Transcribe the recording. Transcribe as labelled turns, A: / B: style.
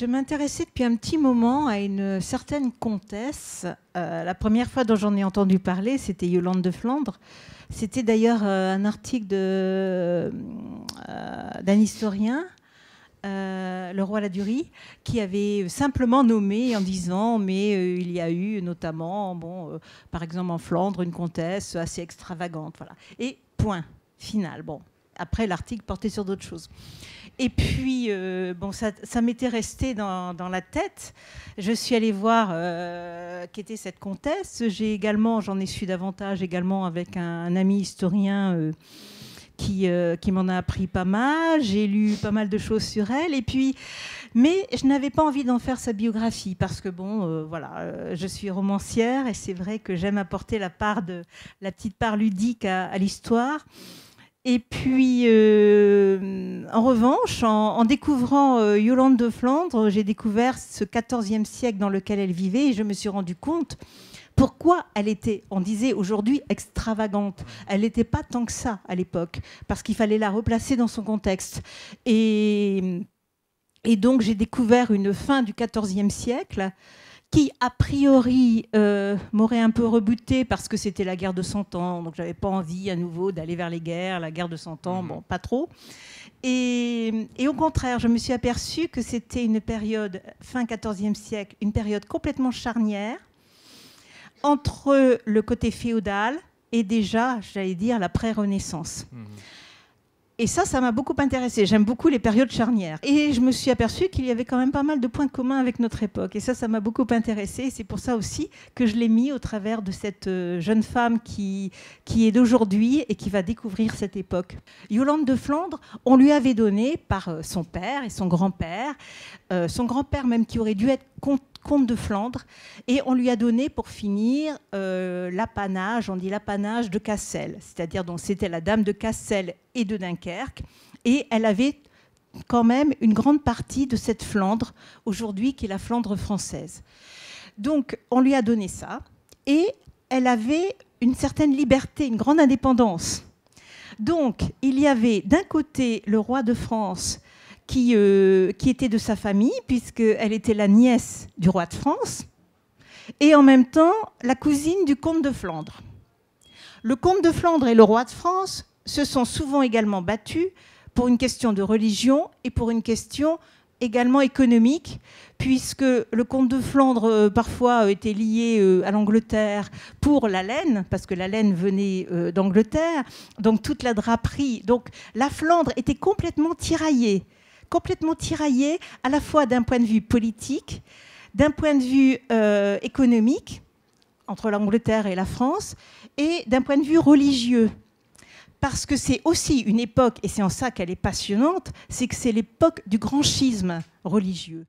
A: Je m'intéressais depuis un petit moment à une certaine comtesse. La première fois dont j'en ai entendu parler, c'était Yolande de Flandre. C'était d'ailleurs un article d'un historien, le roi Ladurie, qui avait simplement nommé en disant mais il y a eu notamment, par exemple en Flandre, une comtesse assez extravagante. Voilà. Et point, final. Bon. Après, l'article portait sur d'autres choses. Et puis, ça m'était resté dans la tête. Je suis allée voir qui était cette comtesse. J'en ai su davantage également avec un ami historien qui m'en a appris pas mal. J'ai lu pas mal de choses sur elle. Et puis, mais je n'avais pas envie d'en faire sa biographie parce que je suis romancière et c'est vrai que j'aime apporter la petite part ludique à l'histoire. Et puis, en revanche, en découvrant Yolande de Flandre, j'ai découvert ce XIVe siècle dans lequel elle vivait et je me suis rendu compte pourquoi elle était, on disait aujourd'hui, extravagante. Elle n'était pas tant que ça à l'époque, parce qu'il fallait la replacer dans son contexte. Et donc, j'ai découvert une fin du XIVe siècle qui, a priori, m'aurait un peu rebuté parce que c'était la guerre de 100 ans. Donc, je n'avais pas envie à nouveau d'aller vers les guerres, la guerre de 100 ans, bon, pas trop. Et au contraire, je me suis aperçue que c'était une période, fin XIVe siècle, une période complètement charnière entre le côté féodal et déjà, j'allais dire, la pré-Renaissance. Et ça m'a beaucoup intéressée. J'aime beaucoup les périodes charnières. Et je me suis aperçue qu'il y avait quand même pas mal de points communs avec notre époque. Et ça m'a beaucoup intéressée. Et c'est pour ça aussi que je l'ai mis au travers de cette jeune femme qui est d'aujourd'hui et qui va découvrir cette époque. Yolande de Flandre, on lui avait donné par son père et son grand-père même qui aurait dû être comte de Flandre, et on lui a donné pour finir l'apanage, on dit l'apanage de Cassel, c'est-à-dire donc c'était la dame de Cassel et de Dunkerque, et elle avait quand même une grande partie de cette Flandre aujourd'hui qui est la Flandre française. Donc on lui a donné ça, et elle avait une certaine liberté, une grande indépendance. Donc il y avait d'un côté le roi de France qui était de sa famille, puisqu'elle était la nièce du roi de France, et en même temps la cousine du comte de Flandre. Le comte de Flandre et le roi de France se sont souvent également battus pour une question de religion et pour une question également économique, puisque le comte de Flandre parfois était lié à l'Angleterre pour la laine, parce que la laine venait d'Angleterre, donc toute la draperie. Donc la Flandre était complètement tiraillée à la fois d'un point de vue politique, d'un point de vue économique, entre l'Angleterre et la France, et d'un point de vue religieux. Parce que c'est aussi une époque, et c'est en ça qu'elle est passionnante, c'est que c'est l'époque du grand schisme religieux.